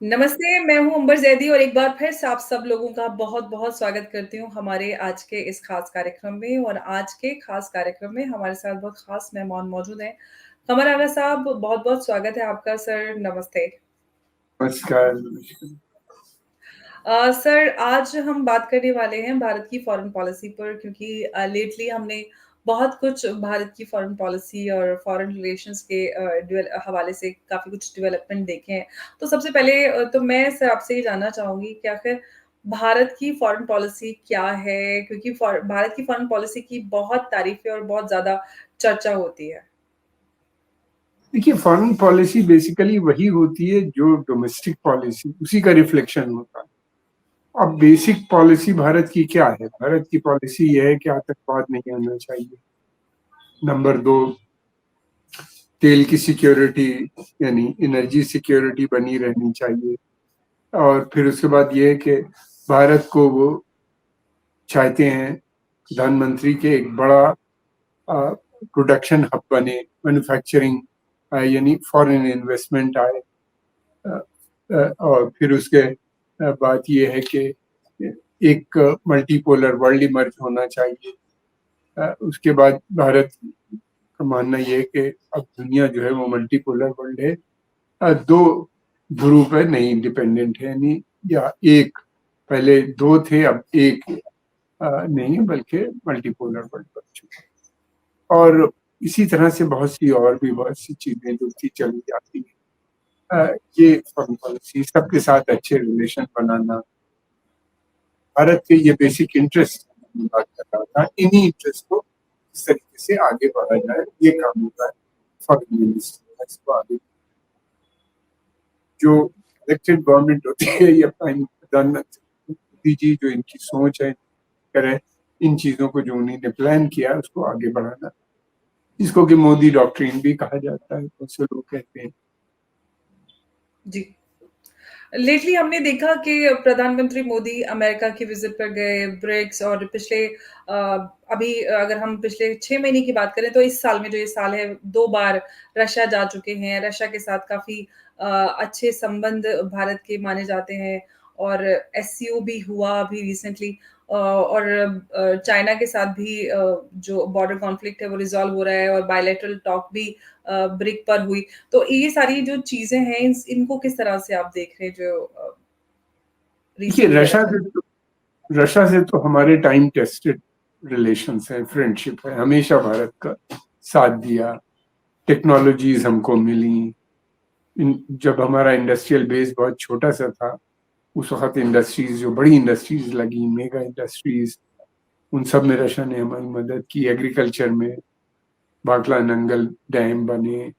नमस्ते, मैं हूँ अंबर ज़ैदी और एक बार फिर से आप सब लोगों का बहुत-बहुत स्वागत करती हूँ हमारे आज के इस खास कार्यक्रम में और आज के खास कार्यक्रम में हमारे साथ बहुत खास मेहमान मौजूद हैं। कमर आगा साहब, बहुत-बहुत स्वागत है आपका सर, नमस्ते। नमस्कार, नमस्कार। सर आज हम बात करने वाले हैं भारत की फ़ॉरेन पॉलिसी पर क्योंकि लेटली हमने बहुत कुछ भारत की फ़ॉरेन पॉलिसी और फ़ॉरेन रिलेशंस के हवाले से काफ़ी कुछ डेवलपमेंट देखे हैं। तो सबसे पहले तो मैं सर आपसे ये जानना चाहूँगी कि आखिर भारत की फ़ॉरेन पॉलिसी क्या है? क्योंकि भारत की फ़ॉरेन पॉलिसी की बहुत तारीफ़ें और बहुत ज़्यादा चर्चा होती है। देखिए, फॉरेन पॉलिसी बेसिकली वही होती है जो डोमेस्टिक पॉलिसी उसी का रिफ्लेक्शन होता है। अब बेसिक पॉलिसी भारत की क्या है? भारत की पॉलिसी ये है कि आतंकवाद नहीं आना चाहिए। नंबर 2, तेल की सिक्योरिटी यानी एनर्जी सिक्योरिटी बनी रहनी चाहिए। और फिर उसके बाद ये है कि भारत को वो चाहते हैं प्रधानमंत्री के एक बड़ा प्रोडक्शन हब बने, मैन्युफैक्चरिंग यानी फॉरेन इन्वेस्टमेंट आए। और फिर उसके बाद ये है कि एक मल्टीपोलर वर्ल्ड इमर्ज होना चाहिए। उसके बाद भारत का मानना ये है कि अब दुनिया जो है वो मल्टीपोलर वर्ल्ड है। दो ध्रुव पे नहीं इंडिपेंडेंट है, यानी या एक, पहले दो थे अब एक नहीं है, बल्कि मल्टीपोलर वर्ल्ड बन चुका है। और इसी तरह से बहुत सी चीजें जो थी चली जाती है। ये फॉरेन पॉलिसी, सबके साथ अच्छे रिलेशन बनाना, भारत के ये बेसिक इंटरेस्ट बात कर रहा था, इन्हीं इंटरेस्ट को इस तरीके से आगे बढ़ा जाए, ये काम होता है फॉरेन मिनिस्टर इसको आगे। जो इलेक्टेड गवर्नमेंट होती है या प्रधानमंत्री मोदी जी, जो इनकी सोच है करें इन चीजों को, जो उन्होंने प्लान किया है उसको आगे बढ़ाना, जिसको कि मोदी डॉक्ट्रिन भी कहा जाता है, बहुत से लोग कहते हैं। जी। लेटली हमने देखा कि प्रधानमंत्री मोदी अमेरिका की विज़िट पर गए, ब्रिक्स और अ, अभी अगर हम पिछले 6 महीने की बात करें तो इस साल में जो ये साल है 2 बार रशिया जा चुके हैं। रशिया के साथ काफ़ी अच्छे संबंध भारत के माने जाते हैं और एससीओ भी हुआ अभी रिसेंटली और चाइना के साथ भी जो बॉर्डर कॉन्फ्लिक्ट है वो रिज़ॉल्व हो रहा है और बायलैटरल टॉक भी ब्रिक पर हुई। तो ये सारी जो चीज़ें हैं इनको किस तरह से आप देख रहे हैं जो देखिए, रिसेंटली रशिया में? रशिया से तो हमारे टाइम टेस्टेड रिलेशंस हैं, फ्रेंडशिप है, हमेशा भारत का साथ दिया, टेक्नोलॉजीज हमको मिली। जब हमारा इंडस्ट्रियल बेस बहुत छोटा सा था, उस वक्त इंडस्ट्रीज, जो बड़ी इंडस्ट्रीज लगी, मेगा इंडस्ट्रीज, उन सब में रशिया ने हमारी मदद की। एग्रीकल्चर में बाकला नंगल डैम बने,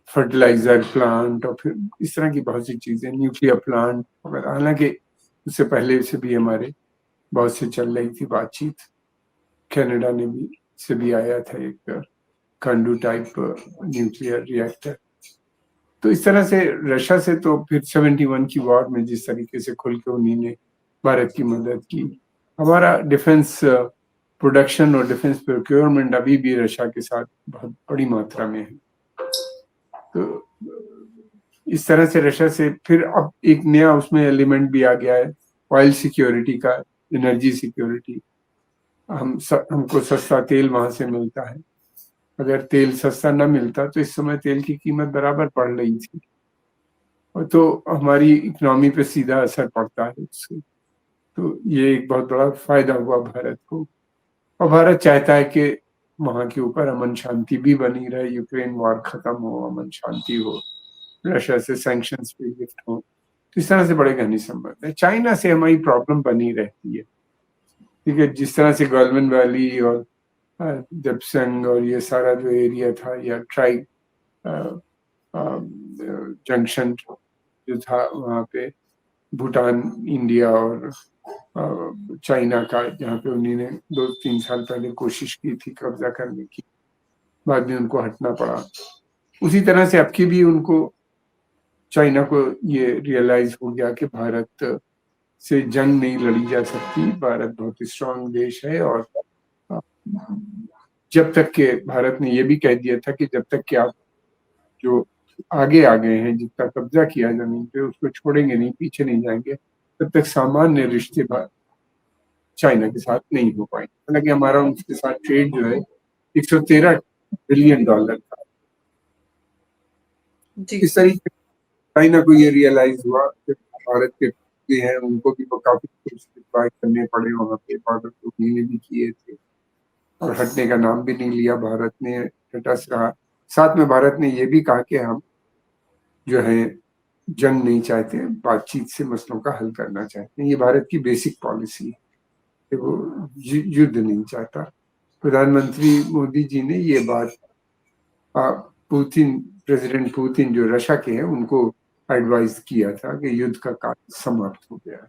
फर्टिलाइजर प्लांट, और फिर इस तरह की बहुत सी चीजें, न्यूक्लियर प्लांट वगैरह। हालांकि उससे पहले से भी हमारे बहुत से चल रही थी बातचीत। कनाडा ने भी से भी आया था एक कंडू टाइप न्यूक्लियर रिएक्टर। तो इस तरह से रशिया से तो फिर 71 की वॉर में जिस तरीके से खुल के उन्हीं भारत की मदद की। हमारा डिफेंस प्रोडक्शन और डिफेंस प्रोक्योरमेंट अभी भी रशिया के साथ बहुत बड़ी मात्रा में है। तो इस तरह से रशिया से फिर अब एक नया उसमें एलिमेंट भी आ गया है, ऑयल सिक्योरिटी का, एनर्जी सिक्योरिटी। हमको सस्ता तेल वहां से मिलता है। अगर तेल सस्ता न मिलता तो इस समय तेल की कीमत बराबर बढ़ रही थी, और तो हमारी इकोनॉमी पे सीधा असर पड़ता है उससे। तो ये एक बहुत बड़ा फायदा हुआ भारत को। और भारत चाहता है कि वहां के ऊपर अमन शांति भी बनी रहे, यूक्रेन वॉर खत्म हो, अमन शांति हो, रशिया से सैंक्शंस भी लिफ्ट हो। तो इस तरह से बड़े घनी संबंध है। चाइना से हमारी प्रॉब्लम बनी रहती है, ठीक है। जिस तरह से गोल्डन वैली और दपसंग और ये सारा जो एरिया था, या ट्राई जंक्शन जो था वहाँ पे, भूटान, इंडिया और चाइना का, जहाँ पे उन्होंने 2-3 साल पहले कोशिश की थी कब्जा करने की, बाद में उनको हटना पड़ा। उसी तरह से अब की भी उनको, चाइना को ये रियलाइज हो गया कि भारत से जंग नहीं लड़ी जा सकती, भारत बहुत स्ट्रांग देश है। और जब तक के भारत ने ये भी कह दिया था कि जब तक कि आप जो आगे आ गए हैं, जितना कब्जा किया ज़मीन पे उसको छोड़ेंगे नहीं, पीछे नहीं जाएँगे, तब तक सामान्य रिश्ते चाइना के साथ नहीं हो पाएँगे। हालाँकि हमारा उनके साथ ट्रेड जो है $113 बिलियन का। जी, इस तरीके चाइना को ये रियलाइज़ हुआ कि भारत के भी हैं, उनको भी वो काफ़ी कुछ डिप्लॉय करने पड़े वहाँ पे, बॉर्डर पे उन्होंने भी किए थे और हटने का नाम भी नहीं लिया भारत ने, डटा रहा। साथ में भारत ने ये भी कहा कि हम जो है जंग नहीं चाहते, बातचीत से मसलों का हल करना चाहते हैं। ये भारत की बेसिक पॉलिसी है कि वो युद्ध नहीं चाहता। प्रधानमंत्री मोदी जी ने ये बात पुतिन प्रेसिडेंट पुतिन जो रशिया के हैं उनको एडवाइस किया था कि युद्ध का काल समाप्त हो गया है।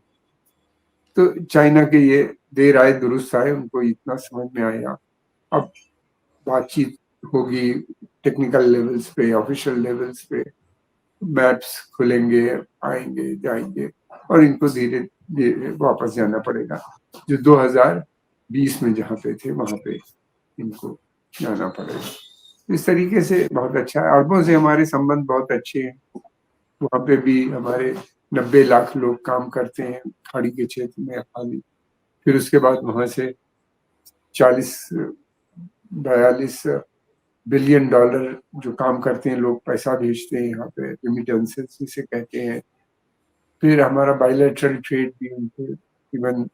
तो चाइना के ये देर आए दुरुस्त आए, उनको इतना समझ में आया। अब बातचीत होगी टेक्निकल लेवल्स पे, ऑफिशियल लेवल्स पे, मैप्स खुलेंगे, आएंगे जाएंगे और इनको धीरे धीरे वापस जाना पड़ेगा, जो 2020 में जहाँ पे थे वहां पे इनको जाना पड़ेगा। इस तरीके से बहुत अच्छा है। अरबों से हमारे संबंध बहुत अच्छे हैं। वहाँ पे भी हमारे 90 लाख लोग काम करते हैं खाड़ी के क्षेत्र में खाली। फिर उसके बाद वहां से 40-42 बिलियन डॉलर जो काम करते हैं लोग, पैसा भेजते हैं यहाँ पे, रेमिटेंसेस जिसे कहते हैं। फिर हमारा बायलैटरल ट्रेड भी उनसे तकरीबन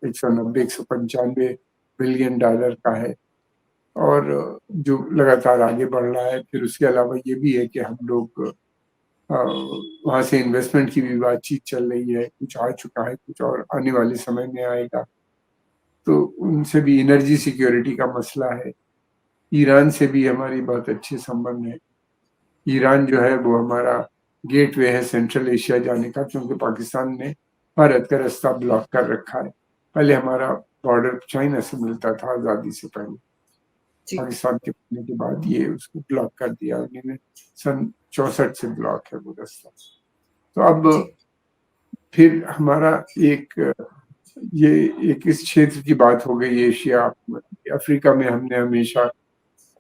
190-195 बिलियन डॉलर का है और जो लगातार आगे बढ़ रहा है। फिर उसके अलावा ये भी है कि हम लोग वहाँ से इन्वेस्टमेंट की भी बातचीत चल रही है, कुछ आ चुका है, कुछ और आने वाले समय में आएगा। तो उनसे भी एनर्जी सिक्योरिटी का मसला है। ईरान से भी हमारी बहुत अच्छे संबंध है। ईरान जो है वो हमारा गेटवे है सेंट्रल एशिया जाने का, क्योंकि पाकिस्तान ने भारत का रास्ता ब्लॉक कर रखा है। पहले हमारा बॉर्डर चाइना से मिलता था आज़ादी से पहले, जी, पाकिस्तान के बनने के बाद ये उसको ब्लॉक कर दिया उन्होंने, सन 64 से ब्लॉक है वो रास्ता। तो अब जी, फिर हमारा ये एक इस क्षेत्र की बात हो गई, एशिया। अफ्रीका में हमने हमेशा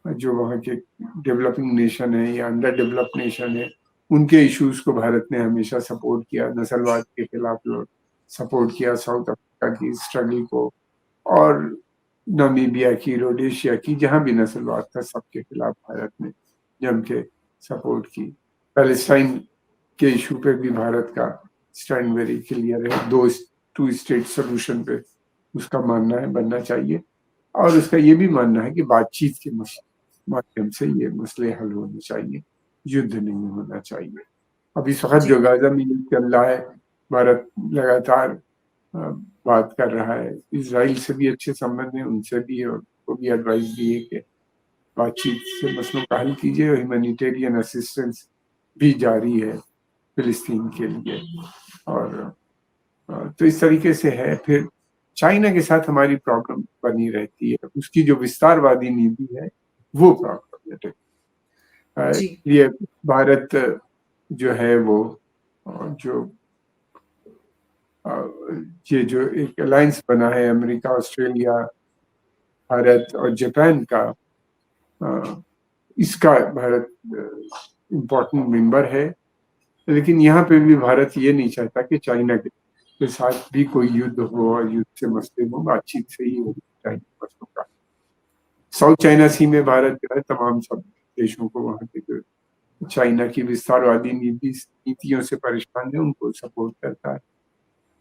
जो वहाँ के डेवलपिंग नेशन है या अंडर डेवलप्ड नेशन है, उनके इश्यूज को भारत ने हमेशा सपोर्ट किया। नस्लवाद के खिलाफ सपोर्ट किया, साउथ अफ्रीका की स्ट्रगल को, और नामीबिया की, रोडेशिया की, जहाँ भी नस्लवाद था सबके खिलाफ भारत ने जम के सपोर्ट की। पैलेस्टाइन के इशू पे भी भारत का स्टैंड वेरी क्लियर है। टू स्टेट सोल्यूशन पे उसका मानना है बनना चाहिए, और उसका ये भी मानना है कि बातचीत के माध्यम से ये मसले हल होने चाहिए, युद्ध नहीं होना चाहिए। अब इस वक्त जो जी, गाजा में युद्ध चल रहा है, भारत लगातार बात कर रहा है। इसराइल से भी अच्छे संबंध है, उनसे भी, और उनको भी एडवाइस दी है कि बातचीत से मसलों का हल कीजिए। और ह्यूमैनिटेरियन असिस्टेंस भी जारी है फिलिस्तीन के लिए। और तो इस तरीके से है। फिर चाइना के साथ हमारी प्रॉब्लम बनी रहती है, उसकी जो विस्तारवादी नीति है वो प्रॉब्लमेटिक। जी, ये भारत जो है वो जो ये जो एक अलायंस बना है अमेरिका, ऑस्ट्रेलिया, भारत और जापान का, इसका भारत इम्पोर्टेंट मेंबर है। लेकिन यहाँ पे भी भारत ये नहीं चाहता कि चाइना के साथ भी कोई युद्ध हो, और युद्ध से मसले हो, बातचीत से ही होना चाहिए मसलों का। साउथ चाइना सी में भारत जो है तमाम सब देशों को, वहाँ के जो चाइना की विस्तारवादी नीतियों से परेशान है उनको सपोर्ट करता है,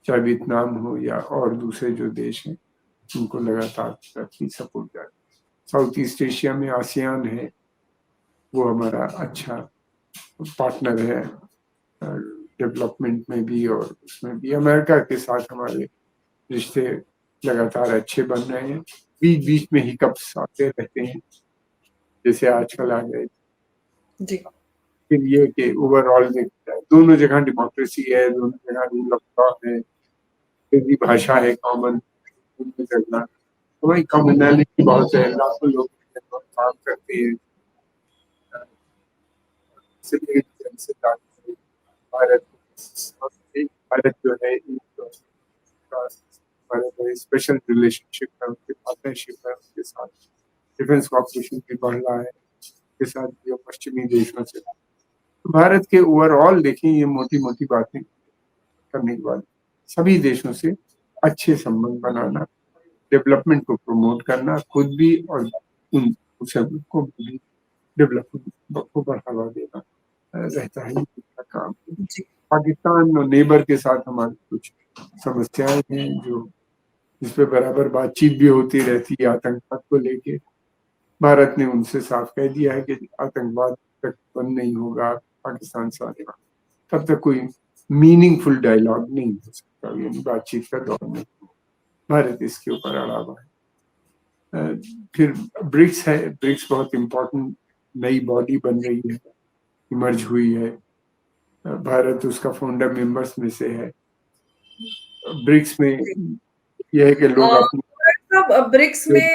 चाहे वियतनाम हो या और दूसरे जो देश हैं, उनको लगातार अपनी सपोर्ट कर। साउथ ईस्ट एशिया में आसियान है, वो हमारा अच्छा पार्टनर है डेवलपमेंट में भी, और उसमें भी अमेरिका के साथ हमारे रिश्ते लगातार अच्छे बन रहे हैं। बीच बीच में हिकअप्स आते रहते हैं, जैसे आजकल आ गए। जी, लेकिन ये कि ओवरऑल देखा जाए दोनों जगह डेमोक्रेसी है, दोनों जगह रूल ऑफ लॉ है, हिंदी भाषा है कॉमन चलना। हमारी कॉमनैलिटी बहुत है, लाखों लोग काम करते हैं। भारत भारत जो है स्पेशल रिलेशनशिप है, उनके पार्टनरशिप है उनके साथ। डिफेंस कॉपरेशन भी बढ़ रहा है, के साथ जो पश्चिमी देशों से। भारत के ओवरऑल देखें ये मोटी-मोटी बातें करने के बाद सभी देशों से अच्छे संबंध बनाना, डेवलपमेंट को प्रमोट करना, खुद भी और उन सबको भी डेवलपमेंट को बढ़ावा देना रहता है इनका काम। जी। पाकिस्तान और नेबर के साथ हमारी कुछ समस्याएँ हैं जो जिस पे बराबर बातचीत भी होती रहती है आतंकवाद को लेके। भारत ने उनसे साफ कह दिया है कि आतंकवाद तक बंद नहीं होगा पाकिस्तान से आने वाला, तब तक कोई मीनिंगफुल डायलॉग नहीं हो सकता, यानी बातचीत का दौर नहीं। भारत इसके ऊपर अड़ा हुआ है। फिर ब्रिक्स है, ब्रिक्स बहुत इम्पोर्टेंट नई बॉडी बन रही है, इमर्ज हुई है। भारत उसका फाउंडर मेंबर्स में से है। ब्रिक्स में जी। ये है कि लोग अपनी सब ब्रिक्स में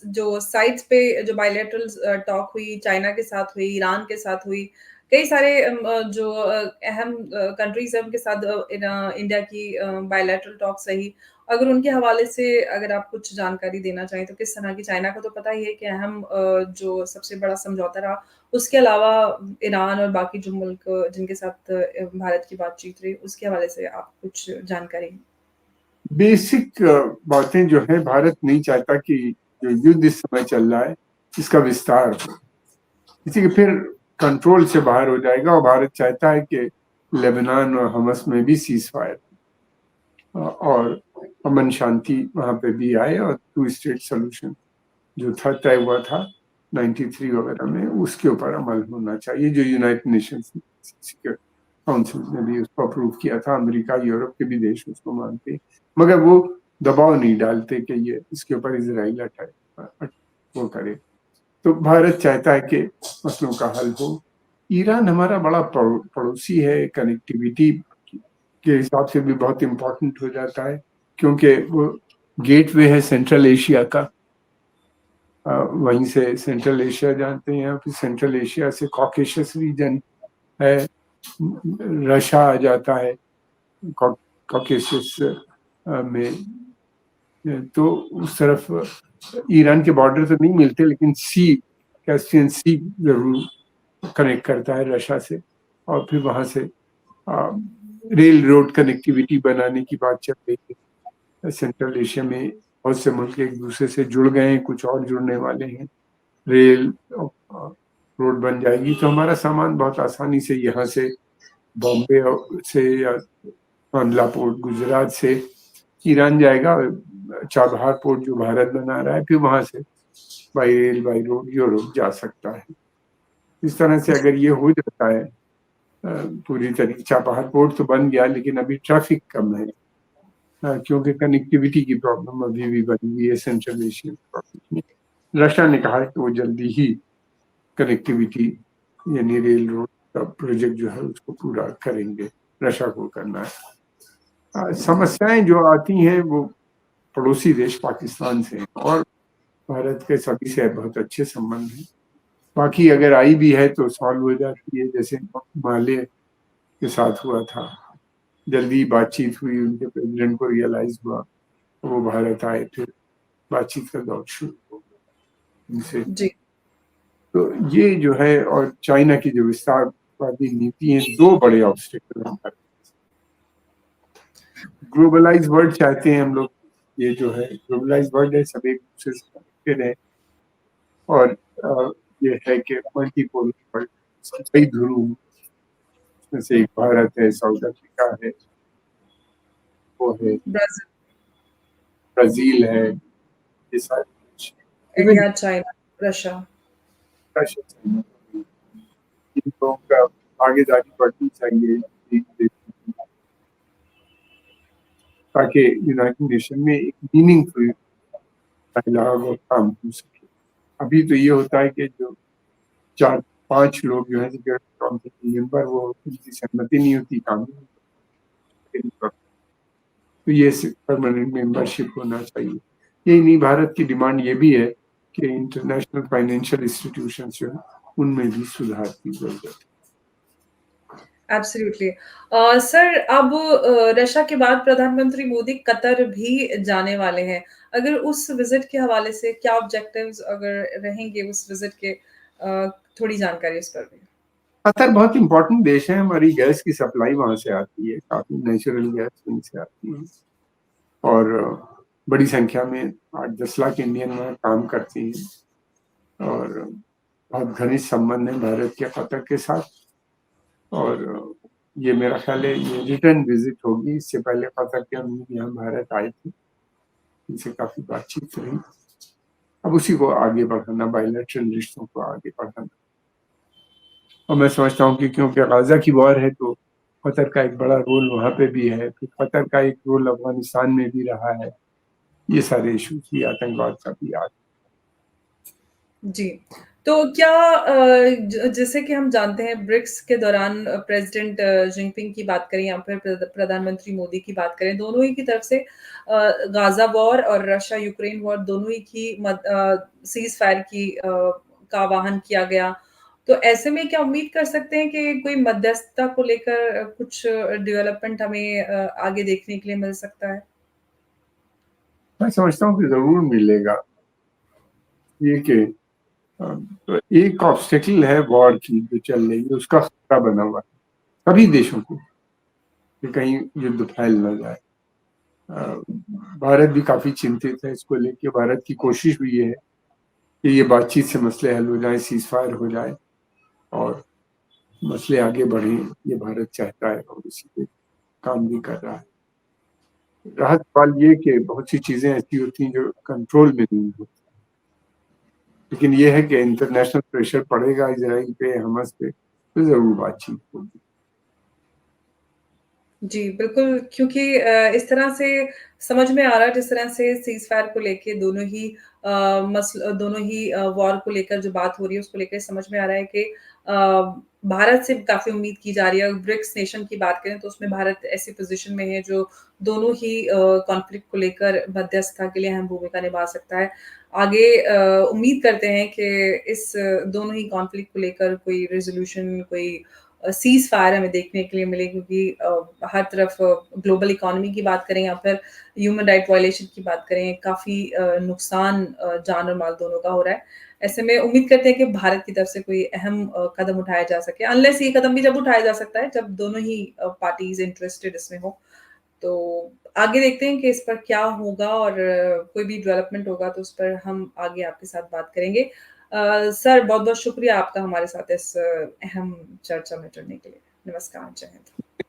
जो साइट्स पे जो बायलैटरल टॉक हुई, चाइना के साथ हुई, ईरान के साथ हुई, कई सारे जो अहम कंट्रीज़ हैं उनके साथ इंडिया की बायलैटरल टॉक्स रही। अगर उनके हवाले से अगर आप कुछ जानकारी देना चाहें तो किस तरह की चाइना का तो पता ही है कि अहम जो सबसे बड़ा समझौता रहा, उसके अलावा ईरान और बाकी जो मुल्क जिनके साथ भारत की बातचीत रही, उसके हवाले से आप कुछ जानकारी बेसिक बातें जो है भारत नहीं चाहता कि जो युद्ध इस समय चल रहा है इसका विस्तार हो, इसी के फिर कंट्रोल से बाहर हो जाएगा और भारत चाहता है कि लेबनान और हमस में भी सीज फायर और अमन शांति वहां पे भी आए और 2 स्टेट सोल्यूशन जो था तय हुआ था 93 वगैरह में उसके ऊपर अमल होना चाहिए, जो यूनाइटेड नेशंस काउंसिल ने भी उसको अप्रूव किया था। अमेरिका यूरोप के भी देश उसको मानते, मगर वो दबाव नहीं डालते कि ये इसके ऊपर इसराइल वो करे। तो भारत चाहता है कि मसलों का हल हो। ईरान हमारा बड़ा पड़ोसी है, कनेक्टिविटी के हिसाब से भी बहुत इम्पोर्टेंट हो जाता है क्योंकि वो गेटवे है सेंट्रल एशिया का। वहीं से सेंट्रल एशिया जानते हैं, फिर सेंट्रल एशिया से कॉकेशस रीजन है, रशिया आ जाता है कॉकेशस में। तो उस तरफ ईरान के बॉर्डर तो नहीं मिलते, लेकिन सी कैस्पियन सी जरूर कनेक्ट करता है रशिया से, और फिर वहां से रेल रोड कनेक्टिविटी बनाने की बात चल रही है। सेंट्रल एशिया में बहुत से मुल्क एक दूसरे से जुड़ गए हैं, कुछ और जुड़ने वाले हैं। रेल रोड बन जाएगी तो हमारा सामान बहुत आसानी से यहाँ से बॉम्बे से या मंडला पोर्ट गुजरात से ईरान जाएगा, चाबहार पोर्ट जो भारत बना रहा है, फिर वहां से by rail by road Europe जा सकता है। इस तरह से अगर ये हो जाता है पूरी तरीके, चाबहार पोर्ट तो बन गया लेकिन अभी ट्रैफिक कम है क्योंकि कनेक्टिविटी की प्रॉब्लम अभी भी बनी हुई है सेंट्रल एशियन प्रॉब्लम में। रशिया ने कहा कि वो जल्दी ही कनेक्टिविटी यानी रेल रोड का प्रोजेक्ट जो है उसको पूरा करेंगे, रशिया को करना है। समस्याएं जो आती हैं वो पड़ोसी देश पाकिस्तान से और भारत के सभी से बहुत अच्छे संबंध हैं। बाकी अगर आई भी है तो सॉल्व हो जाती है, जैसे माले के साथ हुआ था, जल्दी बातचीत हुई, उनके प्रेसिडेंट को रियलाइज हुआ, वो भारत आए, फिर बातचीत का दौर शुरू हो गया उनसे। जी। तो ये जो है, और चाइना की जो विस्तारवादी नीति है, 2 बड़े ऑब्स्टेकल हैं। ग्लोबलाइज वर्ल्ड चाहते हैं हम लोग, ये जो है ग्लोबलाइज वर्ल्ड है, सब एक दूसरे से कनेक्टेड है, और ये है कि मल्टीपोलर वर्ल्ड, कई ध्रुव, उसमें से एक भारत है, साउथ अफ्रीका है, वो है ब्राज़ील, ब्राजील है, ये सारे इवन इंडिया, चाइना, रशिया। इन लोगों का भागीदारी बढ़नी चाहिए ताकि यूनाइटेड नेशन में एक मीनिंगफुल डायलॉग और काम हो सके। अभी तो ये होता है कि जो 4-5 लोग जो है मेंबर, वो उनकी सहमति नहीं होती काम नहीं होता। तो ये परमानेंट मेंबरशिप होना चाहिए। यही नहीं, भारत की डिमांड ये भी है कि इंटरनेशनल फाइनेंशियल इंस्टीट्यूशन जो है उनमें भी सुधार की जरूरत है। एब्सोल्युटली। सर अब रशिया के बाद प्रधानमंत्री मोदी कतर भी जाने वाले हैं। अगर उस विज़िट के हवाले से क्या ऑब्जेक्टिव्स अगर रहेंगे उस विज़िट के थोड़ी जानकारी इस पर भी। कतर बहुत इम्पोर्टेंट देश है, हमारी गैस की सप्लाई वहाँ से आती है, काफ़ी नेचुरल गैस वहीं से आती है और बड़ी संख्या में 8-10 लाख इंडियन वहाँ काम करते हैं और बहुत घनिष्ठ संबंध है भारत के कतर के साथ और ये मेरा ख्याल है ये रिटर्न विजिट होगी। इससे पहले कतर के अमीर यहाँ भारत आए थे, इनसे काफ़ी बातचीत रही। अब उसी को आगे बढ़ाना, बायलैटरल रिश्तों को आगे बढ़ाना और मैं समझता हूँ कि क्योंकि गाज़ा की वॉर है तो कतर का एक बड़ा रोल वहाँ पे भी है, फिर कतर का एक रोल अफ़गानिस्तान में भी रहा है। ये सारे इश्यूज़ भी आतंकवाद का भी आ जी। तो क्या जैसे कि हम जानते हैं ब्रिक्स के दौरान प्रेज़िडेंट जिनपिंग की बात करें या फिर प्रधानमंत्री मोदी की बात करें, दोनों ही की तरफ से गाज़ा वॉर और रशिया यूक्रेन वॉर दोनों ही की सीज़ फायर की का आह्वान किया गया। तो ऐसे में क्या उम्मीद कर सकते हैं कि कोई मध्यस्थता को लेकर कुछ डेवलपमेंट हमें आगे देखने के लिए मिल सकता है? मैं समझता हूँ कि ज़रूर मिलेगा। ये कि तो एक ऑब्स्टेकल है वॉर की जो चल रही है, उसका खतरा बना हुआ है सभी देशों को कि कहीं युद्ध फैल ना जाए। भारत भी काफ़ी चिंतित है इसको लेके। भारत की कोशिश भी ये है कि ये बातचीत से मसले हल हो जाएँ, सीज़ फायर हो जाए और मसले आगे बढ़ें, ये भारत चाहता है और इसी पे काम भी कर रहा है। रहा सवाल ये कि बहुत सी चीज़ें ऐसी होती हैं जो कंट्रोल में नहीं होती। लेकिन ये है कि इंटरनेशनल प्रेशर पड़ेगा इज़राइल पे, हमास पे, तो ज़रूर बातचीत होगी। जी, बिल्कुल क्योंकि इस तरह से समझ में आ रहा है जिस तरह से सीज़फायर को लेके दोनों ही वॉर को लेकर जो बात हो रही है उसको लेकर समझ में आ रहा है कि भारत से काफ़ी उम्मीद की जा रही है। ब्रिक्स नेशन की बात करें तो उसमें भारत ऐसी पोज़ीशन में है जो दोनों ही कॉन्फ्लिक्ट को लेकर मध्यस्थता के लिए अहम भूमिका निभा सकता है। आगे उम्मीद करते हैं कि इस दोनों ही कॉन्फ्लिक्ट को लेकर कोई रेज़ोल्यूशन कोई सीज़ फायर हमें देखने के लिए मिले क्योंकि हर तरफ ग्लोबल इकोनॉमी की बात करें या फिर ह्यूमन राइट वायलेशन की बात करें, काफ़ी नुकसान जान और माल दोनों का हो रहा है। ऐसे में उम्मीद करते हैं कि भारत की तरफ से कोई अहम कदम उठाया जा सके। अनलेस ये कदम भी जब उठाया जा सकता है, जब दोनों ही पार्टीज़ इंटरेस्टेड इसमें हो। तो आगे देखते हैं कि इस पर क्या होगा और कोई भी डेवलपमेंट होगा तो उस पर हम आगे आपके साथ बात करेंगे। सर बहुत-बहुत शुक्रिया आपका हमारे साथ इस अहम चर्चा में जुड़ने के लिए। नमस्कार, जय हिंद।